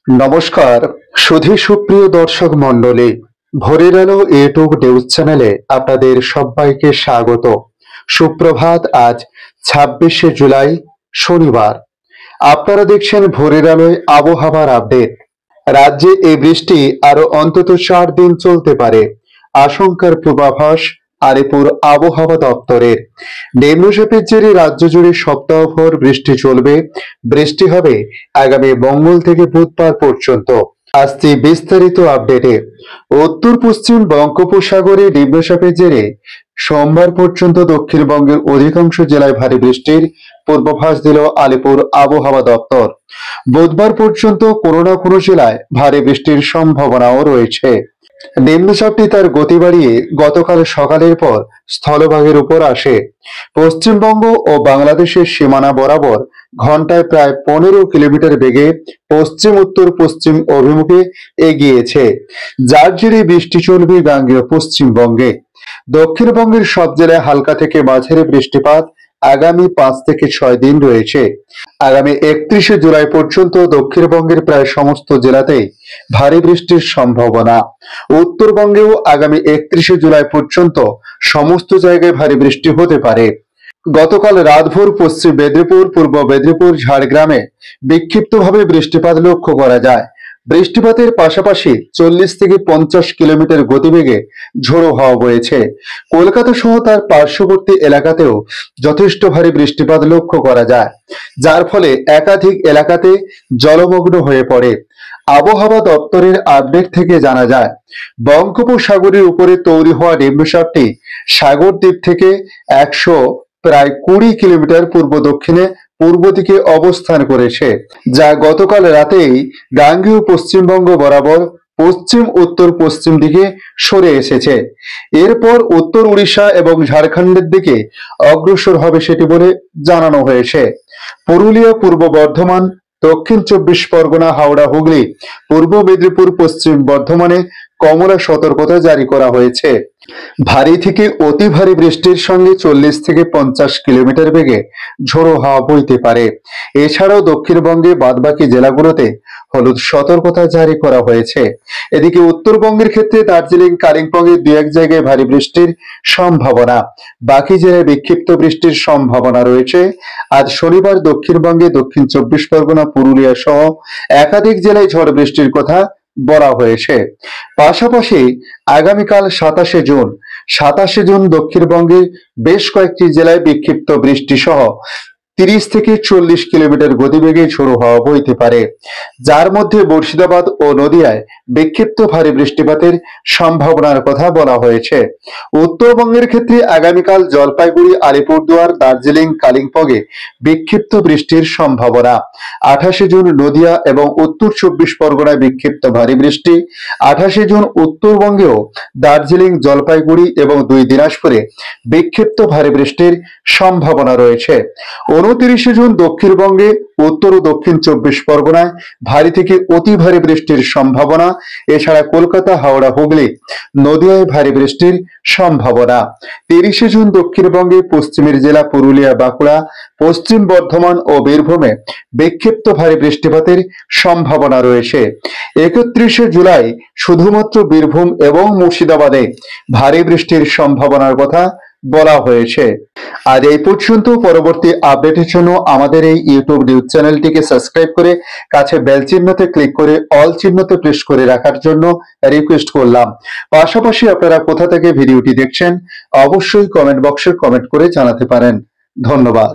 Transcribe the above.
নমস্কার সুধী সুপ্রিয় দর্শক মণ্ডলী, ভোরের আলো ইউটিউব নিউজ চ্যানেলে আপনাদের সবাইকে স্বাগত। সুপ্রভাত। আজ 26শে জুলাই শনিবার। আপনারা দেখছেন ভোরের আলোয় আবহাওয়ার আপডেট। রাজ্যে এই বৃষ্টি আরো অন্তত 4 দিন চলতে পারে, আশঙ্কার পূর্বাভাস আলিপুর আবহাওয়া দপ্তরের। নিম্নচাপের জেরে রাজ্য জুড়ে সপ্তাহভর বৃষ্টি চলবে। বৃষ্টি হবে আগামী মঙ্গল থেকে বুধবার পর্যন্ত। আসছে বিস্তারিত আপডেটে। উত্তর পশ্চিম বঙ্গোপসাগরে নিম্নচাপের জেরে সোমবার পর্যন্ত দক্ষিণবঙ্গের অধিকাংশ জেলায় ভারী বৃষ্টির পূর্বাভাস দিল আলিপুর আবহাওয়া দপ্তর। বুধবার পর্যন্ত কোনো না কোনো জেলায় ভারী বৃষ্টির সম্ভাবনাও রয়েছে। নিম্নচাপটি তার গতি বাড়িয়ে গতকাল সকালের পর স্থলভাগের উপর আসে। পশ্চিমবঙ্গ ও বাংলাদেশের সীমানা বরাবর ঘন্টায় প্রায় 15 কিলোমিটার বেগে পশ্চিম উত্তর পশ্চিম অভিমুখে এগিয়েছে, যার জেরে বৃষ্টি চলবে গাঙ্গেয় পশ্চিমবঙ্গে। দক্ষিণবঙ্গের সব জেলায় হালকা থেকে মাঝারি বৃষ্টিপাত আগামী 5 থেকে 6 দিন রয়েছে। আগামী 31শে জুলাই পর্যন্ত দক্ষিণবঙ্গের প্রায় সমস্ত জেলাতেই ভারী বৃষ্টির সম্ভাবনা। উত্তরবঙ্গেও আগামী 31শে জুলাই পর্যন্ত সমস্ত জায়গায় ভারী বৃষ্টি হতে পারে। গতকাল রাতভর পশ্চিম মেদিনীপুর, পূর্ব মেদিনীপুর, ঝাড়গ্রামে বিক্ষিপ্তভাবে বৃষ্টিপাত লক্ষ্য করা যায়। বৃষ্টিপাতের পাশাপাশি 40 থেকে 50 কিলোমিটার গতিবেগে ঝোড়ো হাওয়া বইছে। কলকাতা সহ তার পার্শ্ববর্তী এলাকাতেও যথেষ্ট ভারী বৃষ্টিপাত লক্ষ্য করা যায়, যার ফলে একাধিক এলাকাতে জলমগ্ন হয়ে পড়ে। আবহাওয়া দপ্তরের আপডেট থেকে জানা যায়, বঙ্গোপসাগরের উপরে তৈরি হওয়া নিম্নচাপটি সাগর দ্বীপ থেকে প্রায় 20 কিলোমিটার পূর্ব দক্ষিণে পূর্ব দিকে অবস্থান করেছে, যা গতকাল রাতেই গাঙ্গেয় পশ্চিমবঙ্গ বরাবর পশ্চিম উত্তর পশ্চিম দিকে সরে এসেছে। এরপর উত্তর উড়িষ্যা এবং ঝাড়খণ্ডের দিকে অগ্রসর হবে সেটি বলে জানানো হয়েছে। পুরুলিয়া, পূর্ব বর্ধমান, দক্ষিণ 24 পরগনা, হাওড়া, হুগলি, পূর্ব মেদিনীপুর, পশ্চিম বর্ধমানে কমলা সতর্কতা জারি করা হয়েছে। ভারী থেকে অতি ভারী বৃষ্টির সঙ্গে 40 থেকে 50 কিলোমিটার বেগে ঝোড়ো হাওয়া বইতে পারে। এছাড়াও দক্ষিণবঙ্গে বাদবাকি জেলাগুলোতে হলুদ সতর্কতা জারি করা হয়েছে। এদিকে উত্তরবঙ্গের ক্ষেত্রে দার্জিলিং, কালিম্পংয়ে 2-1 জায়গায় ভারী বৃষ্টির সম্ভাবনা। বাকি জেলায় বিক্ষিপ্ত বৃষ্টির সম্ভাবনা রয়েছে। আজ শনিবার দক্ষিণবঙ্গে দক্ষিণ 24 পরগনা, পুরুলিয়া সহ একাধিক জেলায় ঝড় বৃষ্টির কথা বলা হয়েছে। পাশাপাশি আগামীকাল 27শে জুন দক্ষিণবঙ্গের বেশ কয়েকটি জেলায় বিক্ষিপ্ত বৃষ্টি সহ 30 থেকে 40 কিলোমিটার গতিবেগে ঝোড়ো হাওয়া বইতে পারে, যার মধ্যে মুর্শিদাবাদ ও নদিয়ায় বিক্ষিপ্ত ভারী বৃষ্টিপাতের সম্ভাবনার কথা বলা হয়েছে। উত্তরবঙ্গের ক্ষেত্রে আগামীকাল জলপাইগুড়ি, আলিপুরদুয়ার, দার্জিলিং, কালিম্পংয়ে বিক্ষিপ্ত বৃষ্টির সম্ভাবনা। 28শে জুন নদিয়া এবং উত্তর 24 পরগনায় বিক্ষিপ্ত ভারী বৃষ্টি। 28শে জুন উত্তরবঙ্গেও দার্জিলিং, জলপাইগুড়ি এবং 2 দিনাজপুরে বিক্ষিপ্ত ভারী বৃষ্টির সম্ভাবনা রয়েছে। 29শে জুন দক্ষিণবঙ্গে উত্তর ও দক্ষিণ 24 পরগনায় ভারী থেকে অতি ভারী বৃষ্টির সম্ভাবনা। এছাড়া কলকাতা, হাওড়া, হুগলি, নদিয়ায় ভারী বৃষ্টির সম্ভাবনা। 30শে জুন দক্ষিণবঙ্গে পশ্চিমের জেলা পুরুলিয়া, বাঁকুড়া, পশ্চিম বর্ধমান ও বীরভূমে বিক্ষিপ্ত ভারী বৃষ্টিপাতের সম্ভাবনা রয়েছে। 31শে জুলাই শুধুমাত্র বীরভূম এবং মুর্শিদাবাদে ভারী বৃষ্টির সম্ভাবনার কথা বলা হয়েছে। আজ এই পর্যন্ত। পরবর্তী আপডেটের জন্য আমাদের এই ইউটিউব নিউজ চ্যানেলটিকে সাবস্ক্রাইব করে কাছে বেল চিহ্নতে ক্লিক করে অল চিহ্নতে প্রেস করে রাখার জন্য রিকোয়েস্ট করলাম। পাশাপাশি আপনারা কোথা থেকে ভিডিওটি দেখছেন অবশ্যই কমেন্ট বক্সে কমেন্ট করে জানাতে পারেন। ধন্যবাদ।